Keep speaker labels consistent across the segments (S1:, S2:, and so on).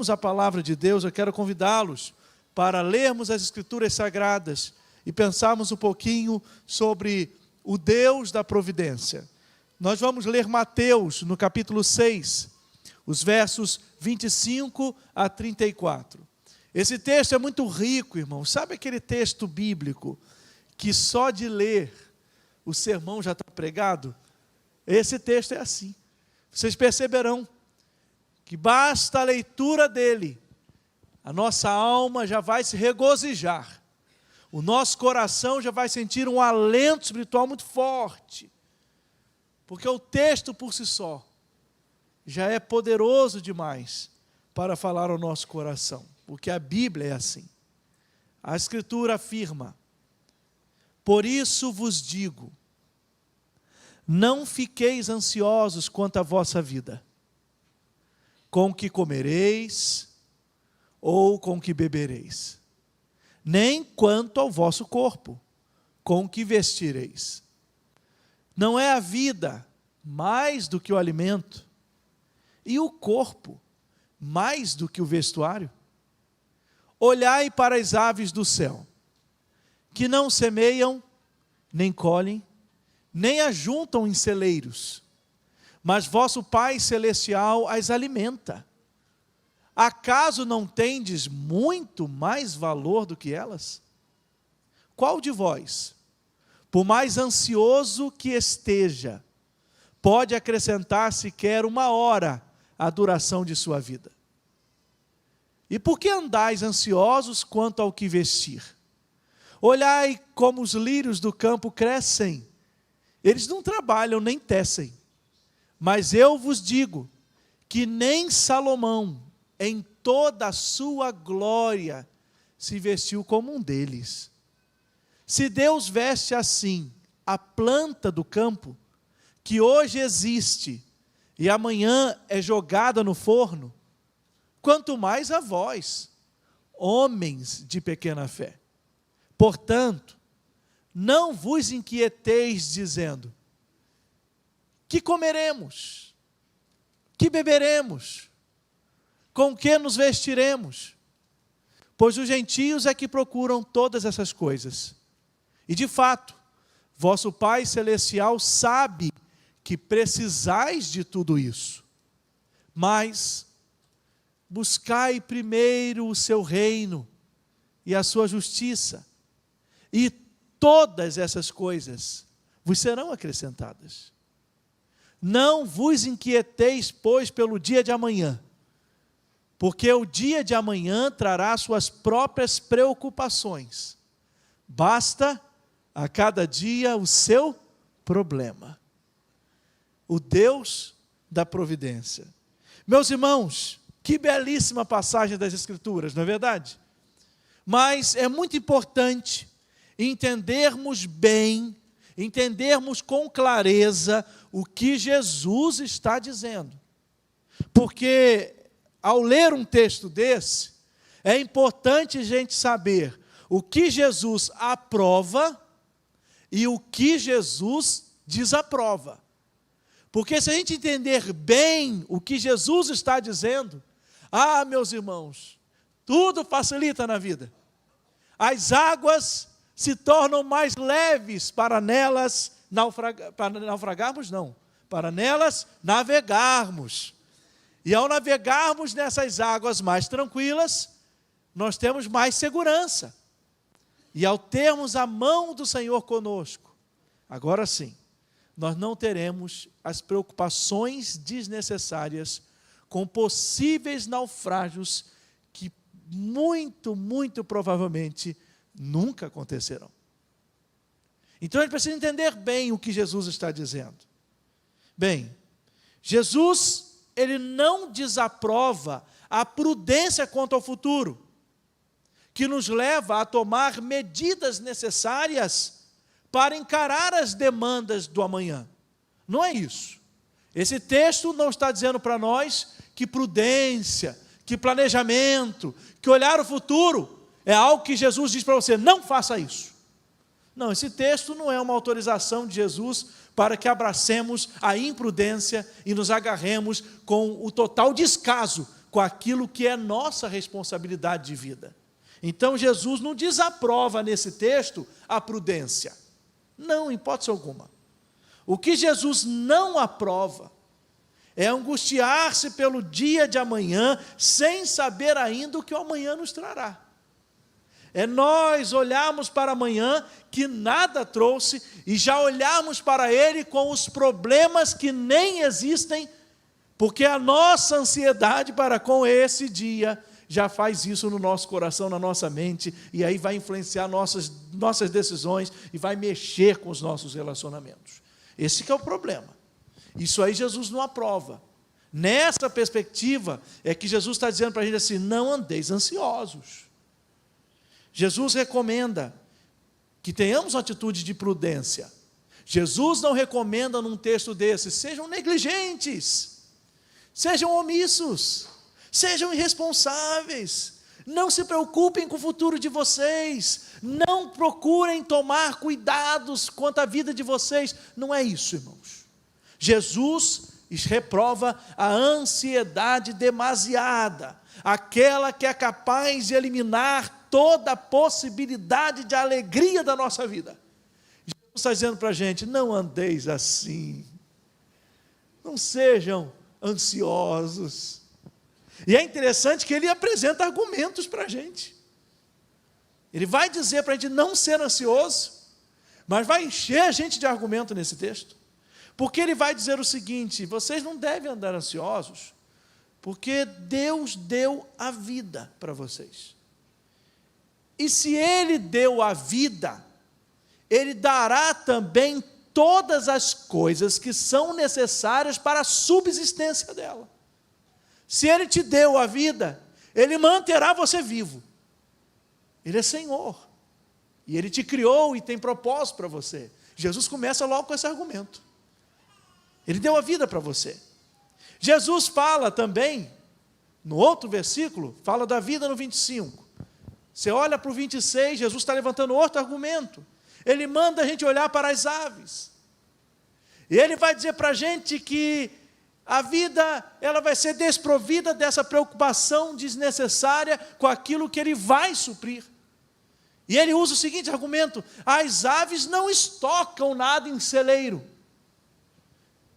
S1: A palavra de Deus, eu quero convidá-los para lermos as Escrituras Sagradas e pensarmos um pouquinho sobre o Deus da providência. Nós vamos ler Mateus, no capítulo 6, os versos 25 a 34. Esse texto é muito rico, irmão. Sabe aquele texto bíblico que só de ler o sermão já está pregado? Esse texto é assim. Vocês perceberão que basta a leitura dele, a nossa alma já vai se regozijar, o nosso coração já vai sentir um alento espiritual muito forte, porque o texto por si só já é poderoso demais para falar ao nosso coração, porque a Bíblia é assim. A Escritura afirma: por isso vos digo, não fiqueis ansiosos quanto à vossa vida, com que comereis, ou com que bebereis, nem quanto ao vosso corpo, com que vestireis. Não é a vida mais do que o alimento, e o corpo mais do que o vestuário? Olhai para as aves do céu, que não semeiam, nem colhem, nem ajuntam em celeiros, mas vosso Pai Celestial as alimenta. Acaso não tendes muito mais valor do que elas? Qual de vós, por mais ansioso que esteja, pode acrescentar sequer uma hora à duração de sua vida? E por que andais ansiosos quanto ao que vestir? Olhai como os lírios do campo crescem, eles não trabalham nem tecem. Mas eu vos digo que nem Salomão, em toda a sua glória, se vestiu como um deles. Se Deus veste assim a planta do campo, que hoje existe e amanhã é jogada no forno, quanto mais a vós, homens de pequena fé. Portanto, não vos inquieteis dizendo: que comeremos? Que beberemos? Com que nos vestiremos? Pois os gentios é que procuram todas essas coisas. E de fato, vosso Pai Celestial sabe que precisais de tudo isso. Mas buscai primeiro o seu reino e a sua justiça, e todas essas coisas vos serão acrescentadas. Não vos inquieteis, pois, pelo dia de amanhã, porque o dia de amanhã trará suas próprias preocupações. Basta a cada dia o seu problema. O Deus da providência. Meus irmãos, que belíssima passagem das Escrituras, não é verdade? Mas é muito importante entendermos bem, entendermos com clareza o que Jesus está dizendo. Porque ao ler um texto desse, é importante a gente saber o que Jesus aprova e o que Jesus desaprova. Porque se a gente entender bem o que Jesus está dizendo, meus irmãos, tudo facilita na vida. As águas se tornam mais leves para nelas naufragarmos, não, para nelas navegarmos. E ao navegarmos nessas águas mais tranquilas, nós temos mais segurança. E ao termos a mão do Senhor conosco, agora sim, nós não teremos as preocupações desnecessárias com possíveis naufrágios que muito, muito provavelmente nunca acontecerão. Então a gente precisa entender bem o que Jesus está dizendo. Bem, Jesus, ele não desaprova a prudência quanto ao futuro, que nos leva a tomar medidas necessárias para encarar as demandas do amanhã. Não é isso. Esse texto não está dizendo para nós que prudência, que planejamento, que olhar o futuro é algo que Jesus diz para você: não faça isso. Não, esse texto não é uma autorização de Jesus para que abracemos a imprudência e nos agarremos com o total descaso com aquilo que é nossa responsabilidade de vida. Então Jesus não desaprova nesse texto a prudência. Não, em hipótese alguma. O que Jesus não aprova é angustiar-se pelo dia de amanhã, sem saber ainda o que o amanhã nos trará. É nós olharmos para amanhã, que nada trouxe, e já olharmos para ele com os problemas que nem existem, porque a nossa ansiedade para com esse dia já faz isso no nosso coração, na nossa mente, e aí vai influenciar nossas decisões e vai mexer com os nossos relacionamentos. Esse que é o problema. Isso aí Jesus não aprova. Nessa perspectiva é que Jesus está dizendo para a gente assim: não andeis ansiosos. Jesus recomenda que tenhamos uma atitude de prudência. Jesus não recomenda num texto desse: sejam negligentes, sejam omissos, sejam irresponsáveis, não se preocupem com o futuro de vocês, não procurem tomar cuidados quanto à vida de vocês. Não é isso, irmãos. Jesus reprova a ansiedade demasiada, aquela que é capaz de eliminar toda a possibilidade de alegria da nossa vida. Jesus está dizendo para a gente: não andeis assim, não sejam ansiosos. E é interessante que ele apresenta argumentos para a gente. Ele vai dizer para a gente não ser ansioso, mas vai encher a gente de argumento nesse texto. Porque ele vai dizer o seguinte: vocês não devem andar ansiosos, porque Deus deu a vida para vocês. E se Ele deu a vida, Ele dará também todas as coisas que são necessárias para a subsistência dela. Se Ele te deu a vida, Ele manterá você vivo. Ele é Senhor. E Ele te criou e tem propósito para você. Jesus começa logo com esse argumento. Ele deu a vida para você. Jesus fala também, no outro versículo, fala da vida no 25. Você olha para o 26, Jesus está levantando outro argumento. Ele manda a gente olhar para as aves. E Ele vai dizer para a gente que a vida, ela vai ser desprovida dessa preocupação desnecessária com aquilo que Ele vai suprir. E Ele usa o seguinte argumento: as aves não estocam nada em celeiro,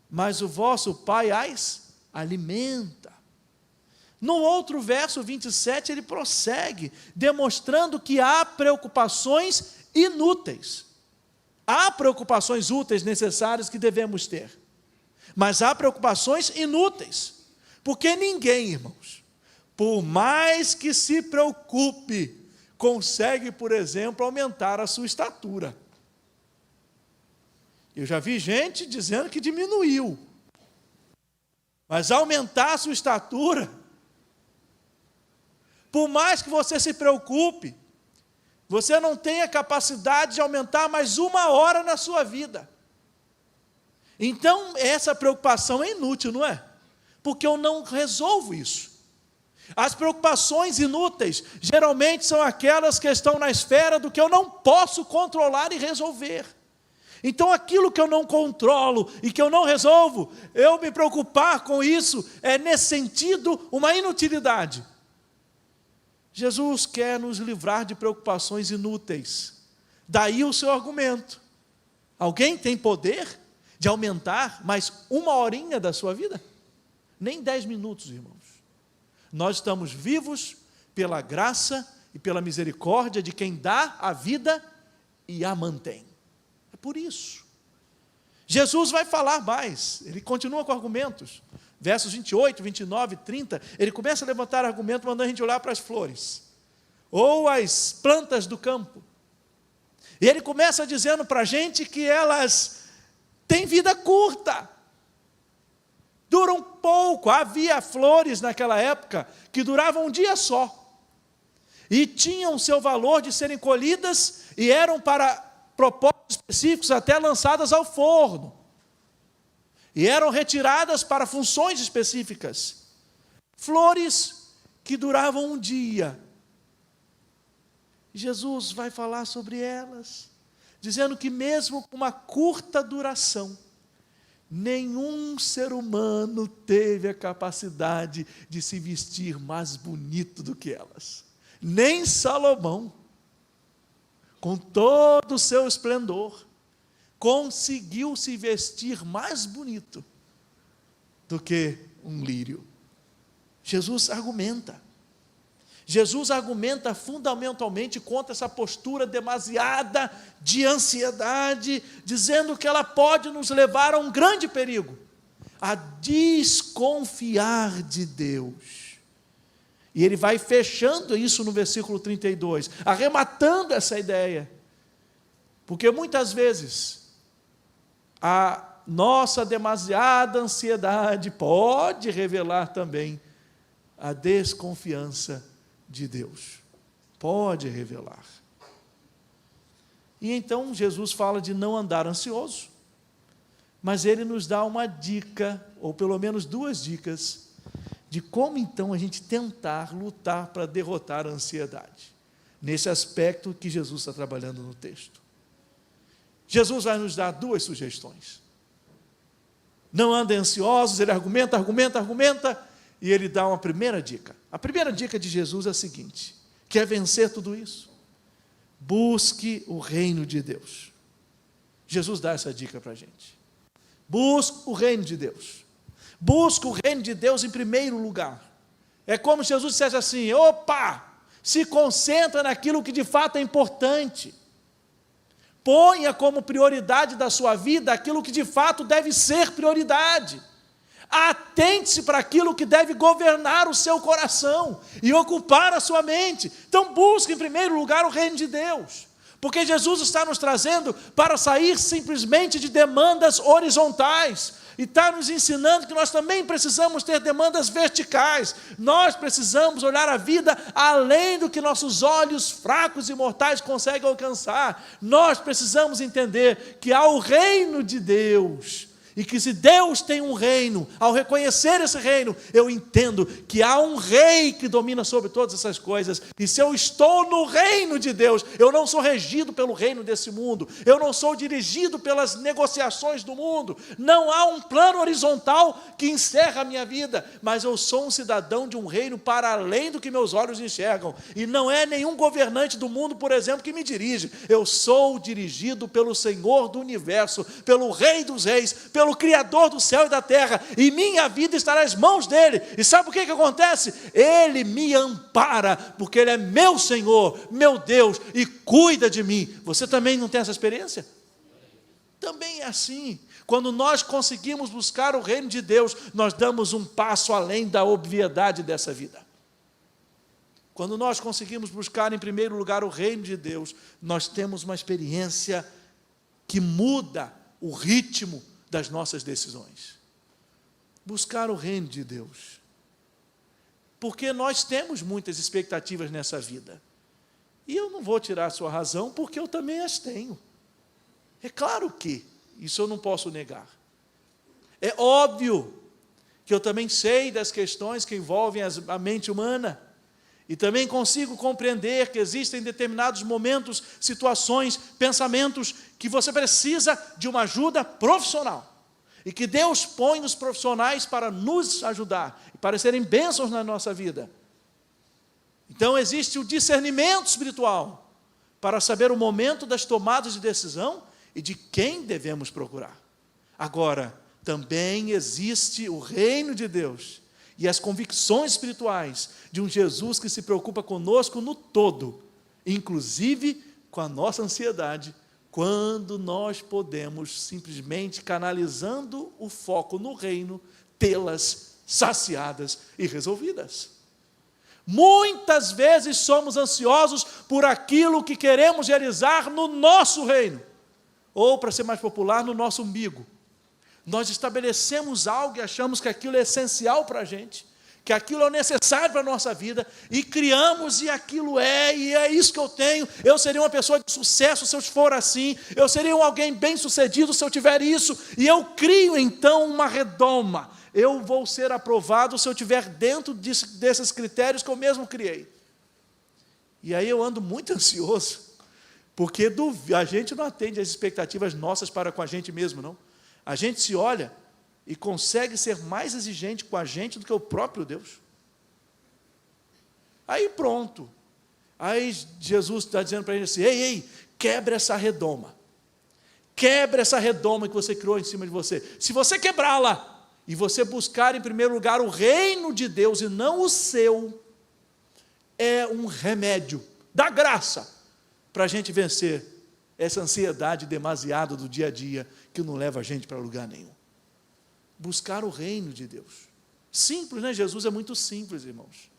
S1: mas o vosso Pai as alimenta. No outro verso 27, ele prossegue, demonstrando que há preocupações inúteis. Há preocupações úteis necessárias que devemos ter, mas há preocupações inúteis, porque ninguém, irmãos, por mais que se preocupe, consegue, por exemplo, aumentar a sua estatura. Eu já vi gente dizendo que diminuiu, mas aumentar a sua estatura, por mais que você se preocupe, você não tem a capacidade de aumentar mais 1 hora na sua vida. Então, essa preocupação é inútil, não é? Porque eu não resolvo isso. As preocupações inúteis, geralmente são aquelas que estão na esfera do que eu não posso controlar e resolver. Então, aquilo que eu não controlo e que eu não resolvo, eu me preocupar com isso, é nesse sentido uma inutilidade. Jesus quer nos livrar de preocupações inúteis. Daí o seu argumento. Alguém tem poder de aumentar mais 1 horinha da sua vida? Nem 10 minutos, irmãos. Nós estamos vivos pela graça e pela misericórdia de quem dá a vida e a mantém. É por isso. Jesus vai falar mais. Ele continua com argumentos. Versos 28, 29, 30, ele começa a levantar argumento, mandando a gente olhar para as flores, ou as plantas do campo. E ele começa dizendo para a gente que elas têm vida curta, duram pouco. Havia flores naquela época que duravam um dia só, e tinham seu valor de serem colhidas, e eram para propósitos específicos, até lançadas ao forno. E eram retiradas para funções específicas. Flores que duravam um dia. Jesus vai falar sobre elas, dizendo que mesmo com uma curta duração, nenhum ser humano teve a capacidade de se vestir mais bonito do que elas. Nem Salomão, com todo o seu esplendor, conseguiu se vestir mais bonito do que um lírio. Jesus argumenta fundamentalmente contra essa postura demasiada de ansiedade, dizendo que ela pode nos levar a um grande perigo, a desconfiar de Deus. E ele vai fechando isso no versículo 32, arrematando essa ideia, porque muitas vezes a nossa demasiada ansiedade pode revelar também a desconfiança de Deus. Pode revelar. E então Jesus fala de não andar ansioso, mas ele nos dá uma dica, ou pelo menos duas dicas, de como então a gente tentar lutar para derrotar a ansiedade, nesse aspecto que Jesus está trabalhando no texto. Jesus vai nos dar duas sugestões. Não andem ansiosos, ele argumenta, e ele dá uma primeira dica. A primeira dica de Jesus é a seguinte: quer vencer tudo isso? Busque o reino de Deus. Jesus dá essa dica para a gente. Busque o reino de Deus. Busque o reino de Deus em primeiro lugar. É como se Jesus dissesse assim: opa, se concentra naquilo que de fato é importante. Ponha como prioridade da sua vida aquilo que de fato deve ser prioridade. Atente-se para aquilo que deve governar o seu coração e ocupar a sua mente. Então busque em primeiro lugar o reino de Deus, porque Jesus está nos trazendo para sair simplesmente de demandas horizontais, e está nos ensinando que nós também precisamos ter demandas verticais. Nós precisamos olhar a vida além do que nossos olhos fracos e mortais conseguem alcançar. Nós precisamos entender que há o reino de Deus, e que se Deus tem um reino, ao reconhecer esse reino, eu entendo que há um rei que domina sobre todas essas coisas, e se eu estou no reino de Deus, eu não sou regido pelo reino desse mundo, eu não sou dirigido pelas negociações do mundo, não há um plano horizontal que encerra a minha vida, mas eu sou um cidadão de um reino para além do que meus olhos enxergam, e não é nenhum governante do mundo, por exemplo, que me dirige, eu sou dirigido pelo Senhor do universo, pelo Rei dos Reis, pelo Criador do céu e da terra, e minha vida está nas mãos dele. E sabe o que acontece? Ele me ampara, porque ele é meu Senhor, meu Deus, e cuida de mim. Você também não tem essa experiência? Também é assim. Quando nós conseguimos buscar o reino de Deus, nós damos um passo além da obviedade dessa vida. Quando nós conseguimos buscar em primeiro lugar o reino de Deus, nós temos uma experiência que muda o ritmo das nossas decisões. Buscar o reino de Deus. Porque nós temos muitas expectativas nessa vida. E eu não vou tirar a sua razão, porque eu também as tenho. É claro que, isso eu não posso negar. É óbvio que eu também sei das questões que envolvem a mente humana. E também consigo compreender que existem determinados momentos, situações, pensamentos que você precisa de uma ajuda profissional. E que Deus põe os profissionais para nos ajudar e para serem bênçãos na nossa vida. Então existe o discernimento espiritual para saber o momento das tomadas de decisão e de quem devemos procurar. Agora, também existe o reino de Deus e as convicções espirituais de um Jesus que se preocupa conosco no todo, inclusive com a nossa ansiedade, quando nós podemos, simplesmente canalizando o foco no reino, tê-las saciadas e resolvidas. Muitas vezes somos ansiosos por aquilo que queremos realizar no nosso reino, ou, para ser mais popular, no nosso umbigo. Nós estabelecemos algo e achamos que aquilo é essencial para a gente, que aquilo é necessário para a nossa vida, e criamos, e aquilo e é isso que eu tenho, eu seria uma pessoa de sucesso se eu for assim, eu seria alguém bem sucedido se eu tiver isso, e eu crio então uma redoma, eu vou ser aprovado se eu estiver dentro desses critérios que eu mesmo criei. E aí eu ando muito ansioso, porque a gente não atende às expectativas nossas para com a gente mesmo, não. A gente se olha e consegue ser mais exigente com a gente do que o próprio Deus. Aí pronto. Aí Jesus está dizendo para ele assim: ei, quebra essa redoma. Quebra essa redoma que você criou em cima de você. Se você quebrá-la e você buscar em primeiro lugar o reino de Deus e não o seu, é um remédio da graça para a gente vencer essa ansiedade demasiada do dia a dia que não leva a gente para lugar nenhum. Buscar o reino de Deus. Simples, né? Jesus é muito simples, irmãos.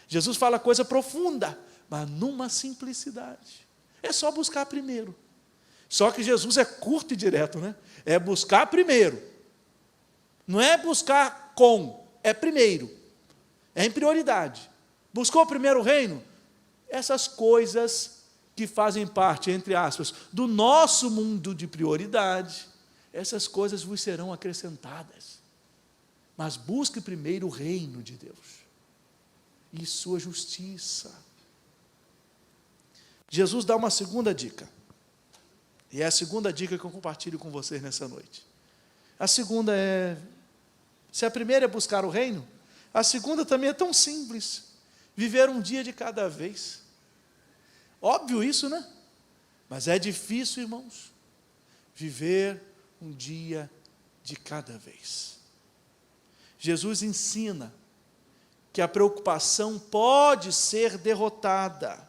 S1: Jesus fala coisa profunda, mas numa simplicidade. É só buscar primeiro. Só que Jesus é curto e direto, né? É buscar primeiro. Não é buscar é primeiro. É em prioridade. Buscou primeiro o reino? Essas coisas que fazem parte, entre aspas, do nosso mundo de prioridade, essas coisas vos serão acrescentadas. Mas busque primeiro o reino de Deus e sua justiça. Jesus dá uma segunda dica. E é a segunda dica que eu compartilho com vocês nessa noite. A segunda é, se a primeira é buscar o reino, a segunda também é tão simples. Viver um dia de cada vez. Óbvio isso, né? Mas é difícil, irmãos. Viver um dia de cada vez. Jesus ensina que a preocupação pode ser derrotada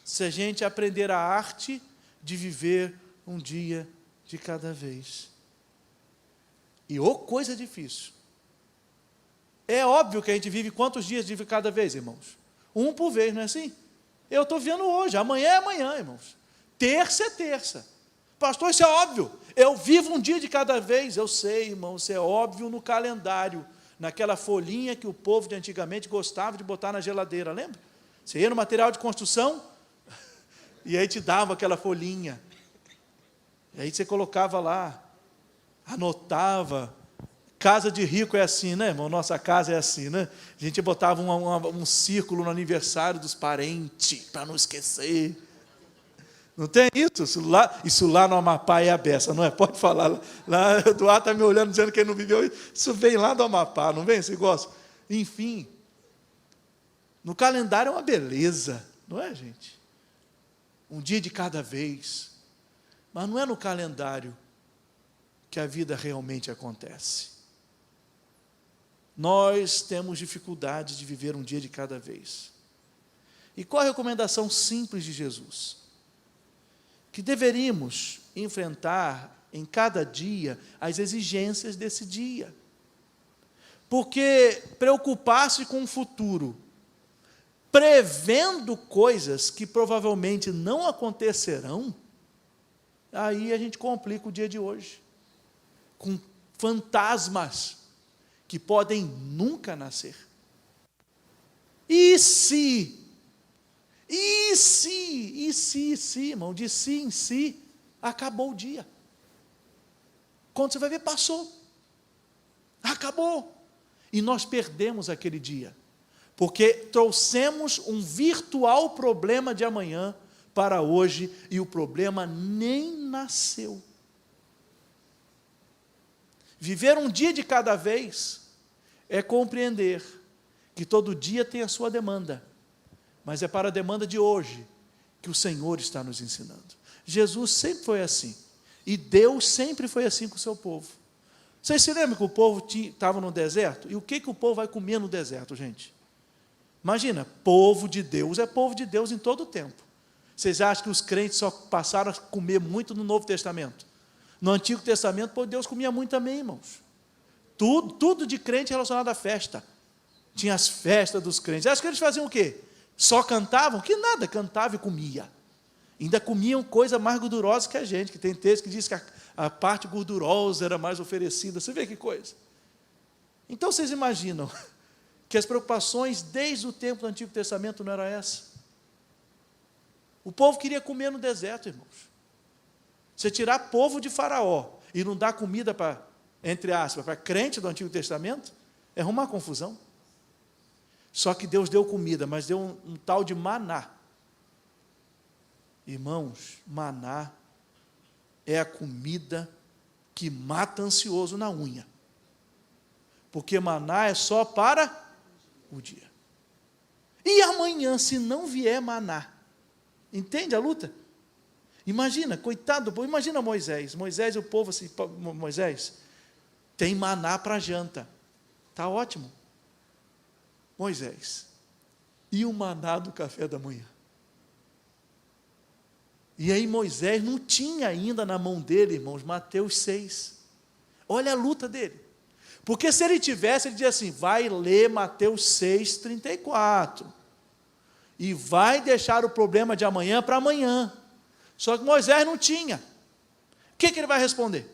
S1: se a gente aprender a arte de viver um dia de cada vez. E coisa difícil. É óbvio que a gente vive quantos dias de cada vez, irmãos? Um por vez, não é assim? Eu estou vivendo hoje, amanhã é amanhã, irmãos. Terça é terça. Pastor, isso é óbvio. Eu vivo um dia de cada vez. Eu sei, irmão, isso é óbvio no calendário, naquela folhinha que o povo de antigamente gostava de botar na geladeira, lembra? Você ia no material de construção e aí te dava aquela folhinha. E aí você colocava lá, anotava. Casa de rico é assim, né, irmão? Nossa casa é assim, né? A gente botava um círculo no aniversário dos parentes, para não esquecer. Não tem isso? Isso lá no Amapá é a beça, não é? Pode falar. Lá, o Eduardo está me olhando, dizendo que ele não viveu isso. Isso vem lá do Amapá, não vem esse negócio? Enfim, no calendário é uma beleza, não é, gente? Um dia de cada vez. Mas não é no calendário que a vida realmente acontece. Nós temos dificuldade de viver um dia de cada vez. E qual a recomendação simples de Jesus? Que deveríamos enfrentar em cada dia as exigências desse dia. Porque preocupar-se com o futuro, prevendo coisas que provavelmente não acontecerão, aí a gente complica o dia de hoje, com fantasmas que podem nunca nascer. E se, irmão, de si em si, acabou o dia. Quando você vai ver, passou. Acabou. E nós perdemos aquele dia, porque trouxemos um virtual problema de amanhã para hoje, e o problema nem nasceu. Viver um dia de cada vez é compreender que todo dia tem a sua demanda, mas é para a demanda de hoje que o Senhor está nos ensinando. Jesus sempre foi assim, e Deus sempre foi assim com o seu povo. Vocês se lembram que o povo estava no deserto? E o que o povo vai comer no deserto, gente? Imagina, povo de Deus é povo de Deus em todo o tempo. Vocês acham que os crentes só passaram a comer muito no Novo Testamento? No Antigo Testamento, Deus comia muito também, irmãos. Tudo de crente relacionado à festa. Tinha as festas dos crentes. Acho que eles faziam o quê? Só cantavam? Que nada, cantava e comia. Ainda comiam coisa mais gordurosa que a gente, que tem texto que diz que a parte gordurosa era mais oferecida. Você vê que coisa. Então, vocês imaginam que as preocupações desde o tempo do Antigo Testamento não eram essas? O povo queria comer no deserto, irmãos. Você tirar povo de Faraó e não dar comida para, entre aspas, para crente do Antigo Testamento, é arrumar confusão. Só que Deus deu comida, mas deu um tal de maná. Irmãos, maná é a comida que mata ansioso na unha. porque maná é só para o dia. E amanhã, se não vier maná? Entende a luta? Imagina, coitado do povo, imagina Moisés e o povo assim, Moisés, tem maná para janta, está ótimo. Moisés, e o maná do café da manhã? E aí Moisés não tinha ainda na mão dele, irmãos, Mateus 6. Olha a luta dele. Porque se ele tivesse, ele dizia assim, vai ler Mateus 6, 34. E vai deixar o problema de amanhã para amanhã. Só que Moisés não tinha. O que ele vai responder?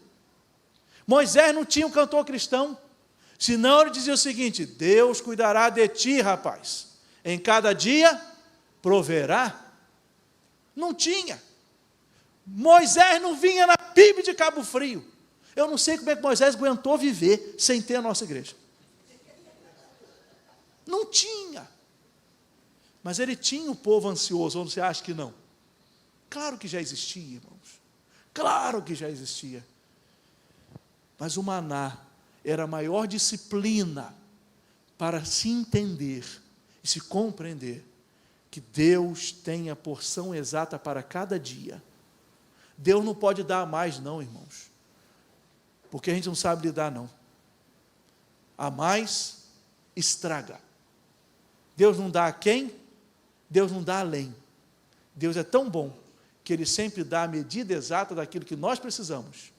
S1: Moisés não tinha um cantor cristão. Senão ele dizia o seguinte, Deus cuidará de ti, rapaz. Em cada dia proverá. Não tinha. Moisés não vinha na PIB de Cabo Frio. Eu não sei como é que Moisés aguentou viver sem ter a nossa igreja. Não tinha. Mas ele tinha o povo ansioso, ou você acha que não? Claro que já existia, irmãos. Claro que já existia. Mas o maná era a maior disciplina para se entender e se compreender que Deus tem a porção exata para cada dia. Deus não pode dar mais não, irmãos. Porque a gente não sabe lidar não. A mais, estraga. Deus não dá a quem? Deus não dá além. Deus é tão bom que Ele sempre dá a medida exata daquilo que nós precisamos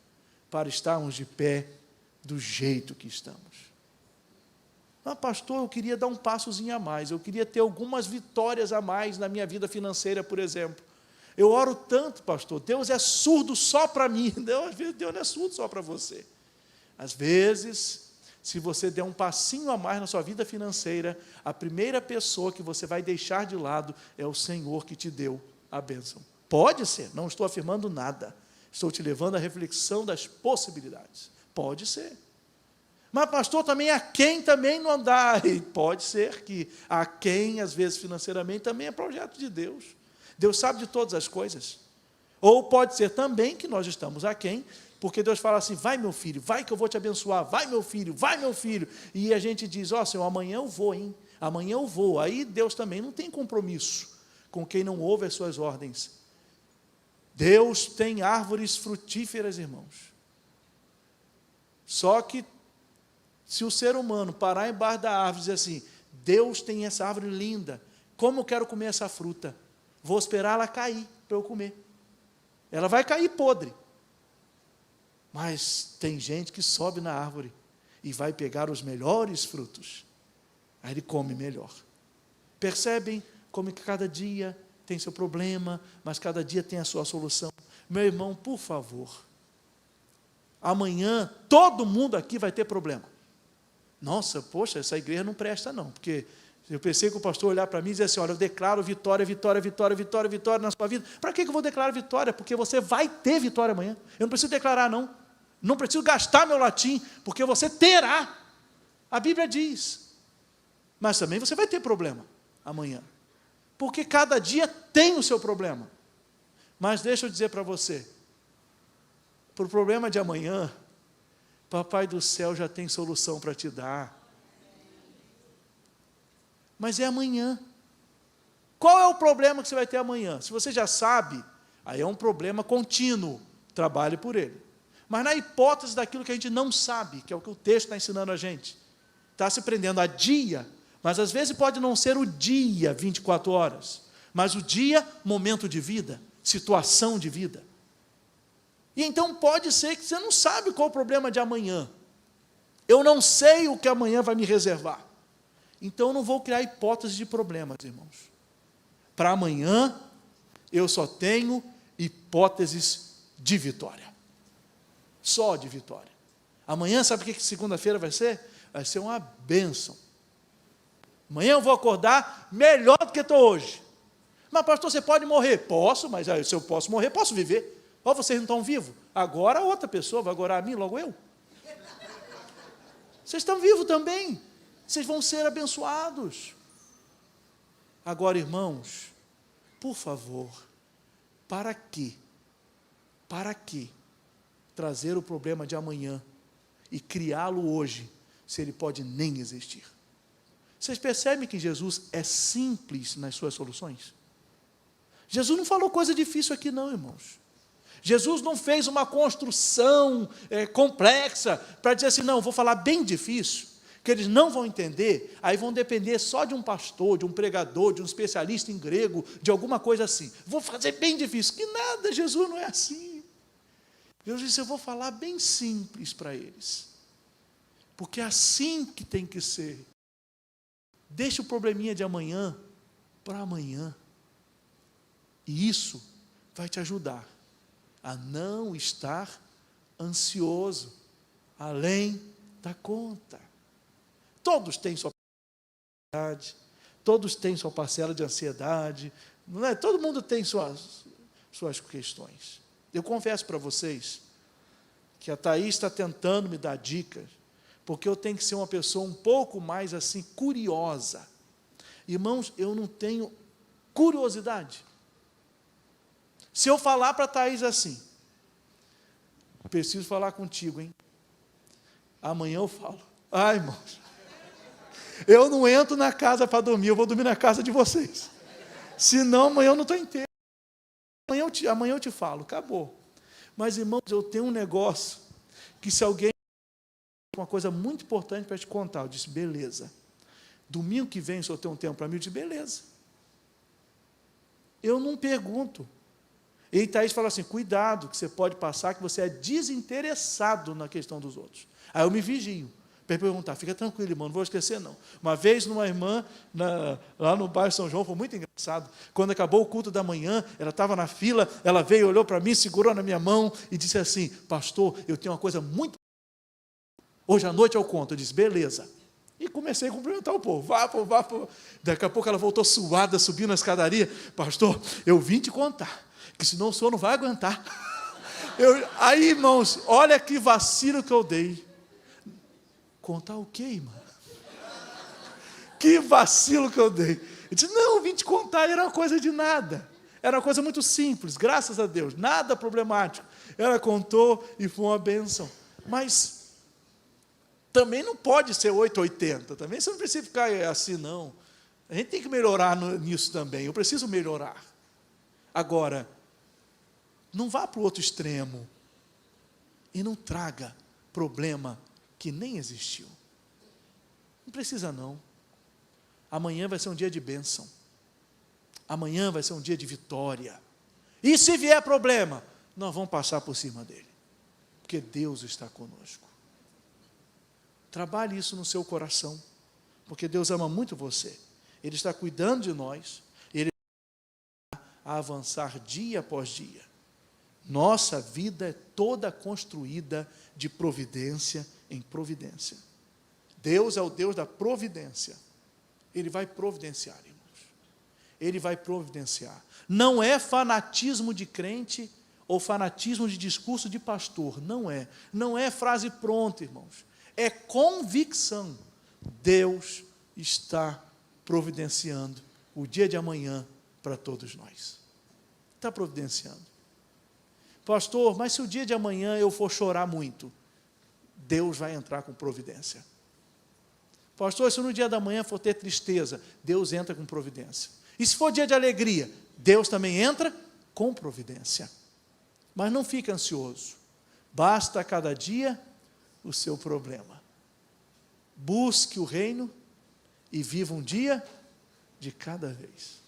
S1: para estarmos de pé do jeito que estamos. Mas pastor, eu queria dar um passozinho a mais, eu queria ter algumas vitórias a mais na minha vida financeira, por exemplo. Eu oro tanto, pastor, Deus é surdo só para mim. Às vezes Deus não é surdo só para você. Às vezes, se você der um passinho a mais na sua vida financeira, a primeira pessoa que você vai deixar de lado é o Senhor que te deu a bênção. Pode ser, não estou afirmando nada. Estou te levando à reflexão das possibilidades. Pode ser. Mas pastor, também a quem também não dá. E pode ser que a quem, às vezes financeiramente, também é projeto de Deus. Deus sabe de todas as coisas. Ou pode ser também que nós estamos aquém, porque Deus fala assim, vai meu filho, vai que eu vou te abençoar, vai meu filho, vai meu filho. E a gente diz, ó Senhor, amanhã eu vou, hein? Amanhã eu vou. Aí Deus também não tem compromisso com quem não ouve as suas ordens. Deus tem árvores frutíferas, irmãos. Só que, se o ser humano parar embaixo da árvore e dizer assim, Deus tem essa árvore linda, como eu quero comer essa fruta? Vou esperar ela cair para eu comer. Ela vai cair podre. Mas tem gente que sobe na árvore e vai pegar os melhores frutos. Aí ele come melhor. Percebem como que cada dia tem seu problema, mas cada dia tem a sua solução. Meu irmão, por favor, amanhã todo mundo aqui vai ter problema. Nossa, poxa, essa igreja não presta não, porque eu pensei que o pastor olhar para mim e dizer assim, olha, eu declaro vitória, vitória, vitória, vitória, vitória na sua vida. Para que eu vou declarar vitória? Porque você vai ter vitória amanhã. Eu não preciso declarar não. Não preciso gastar meu latim, porque você terá. A Bíblia diz. Mas também você vai ter problema amanhã. Porque cada dia tem o seu problema. Mas deixa eu dizer para você, para o problema de amanhã, Papai do céu já tem solução para te dar. Mas é amanhã. Qual é o problema que você vai ter amanhã? Se você já sabe, aí é um problema contínuo. Trabalhe por ele. Mas na hipótese daquilo que a gente não sabe, que é o que o texto está ensinando a gente, está se prendendo a dia, mas às vezes pode não ser o dia 24 horas, mas o dia, momento de vida, situação de vida. E então pode ser que você não sabe qual o problema de amanhã. Eu não sei o que amanhã vai me reservar. Então eu não vou criar hipótese de problemas, irmãos. Para amanhã, eu só tenho hipóteses de vitória. Só de vitória. Amanhã, sabe o que segunda-feira vai ser? Vai ser uma bênção. Amanhã eu vou acordar melhor do que estou hoje. Mas pastor, você pode morrer? Posso, mas se eu posso morrer, posso viver. Ó, vocês não estão vivos? Agora outra pessoa vai agora a mim, logo eu. Vocês estão vivos também. Vocês vão ser abençoados. Agora, irmãos, por favor, para quê? Para quê trazer o problema de amanhã e criá-lo hoje, se ele pode nem existir? Vocês percebem que Jesus é simples nas suas soluções? Jesus não falou coisa difícil aqui não, irmãos. Jesus não fez uma construção complexa para dizer assim, não, vou falar bem difícil, que eles não vão entender, aí vão depender só de um pastor, de um pregador, de um especialista em grego, de alguma coisa assim. Vou fazer bem difícil. Que nada, Jesus não é assim. Jesus disse, eu vou falar bem simples para eles. Porque é assim que tem que ser. Deixa o probleminha de amanhã para amanhã. E isso vai te ajudar a não estar ansioso, além da conta. Todos têm sua ansiedade, todos têm sua parcela de ansiedade, não é? Todo mundo tem suas questões. Eu confesso para vocês que a Thaís está tentando me dar dicas, porque eu tenho que ser uma pessoa um pouco mais assim, curiosa. Irmãos, eu não tenho curiosidade. Se eu falar para a Thaís assim, preciso falar contigo, hein? Amanhã eu falo. Ai, irmãos, eu não entro na casa para dormir, eu vou dormir na casa de vocês. Senão, amanhã eu não estou inteiro. Amanhã eu te falo, acabou. Mas, irmãos, eu tenho um negócio, que se alguém uma coisa muito importante para te contar, eu disse, beleza. Domingo que vem, se eu tenho um tempo para mim, eu disse, beleza. Eu não pergunto. E Thaís fala assim, cuidado, que você pode passar que você é desinteressado na questão dos outros. Aí eu me vigio, para perguntar, fica tranquilo, irmão, não vou esquecer não. Uma vez, numa irmã, lá no bairro São João, foi muito engraçado, quando acabou o culto da manhã, ela estava na fila, ela veio, olhou para mim, segurou na minha mão, e disse assim, pastor, eu tenho uma coisa muito... Hoje à noite eu conto. Eu disse, beleza. E comecei a cumprimentar o povo. Vá. Daqui a pouco ela voltou suada, subindo a escadaria. Pastor, eu vim te contar, que senão o senhor não vai aguentar. Aí, irmãos, olha que vacilo que eu dei. Contar o quê, irmã? Que vacilo que eu dei. Eu disse, não, eu vim te contar, era uma coisa de nada. Era uma coisa muito simples, graças a Deus, nada problemático. Ela contou e foi uma bênção. Mas também não pode ser 880, também você não precisa ficar assim, não. A gente tem que melhorar nisso também, eu preciso melhorar. Agora, não vá para o outro extremo e não traga problema que nem existiu. Não precisa não. Amanhã vai ser um dia de bênção. Amanhã vai ser um dia de vitória. E se vier problema, nós vamos passar por cima dele. Porque Deus está conosco. Trabalhe isso no seu coração, porque Deus ama muito você. Ele está cuidando de nós, Ele vai avançar dia após dia. Nossa vida é toda construída de providência em providência. Deus é o Deus da providência. Ele vai providenciar, irmãos. Ele vai providenciar. Não é fanatismo de crente ou fanatismo de discurso de pastor, não é. Não é frase pronta, irmãos. É convicção. Deus está providenciando o dia de amanhã para todos nós. Está providenciando. Pastor, mas se o dia de amanhã eu for chorar muito, Deus vai entrar com providência. Pastor, se no dia da manhã for ter tristeza, Deus entra com providência. E se for dia de alegria, Deus também entra com providência. Mas não fique ansioso. Basta a cada dia o seu problema. Busque o reino e viva um dia de cada vez.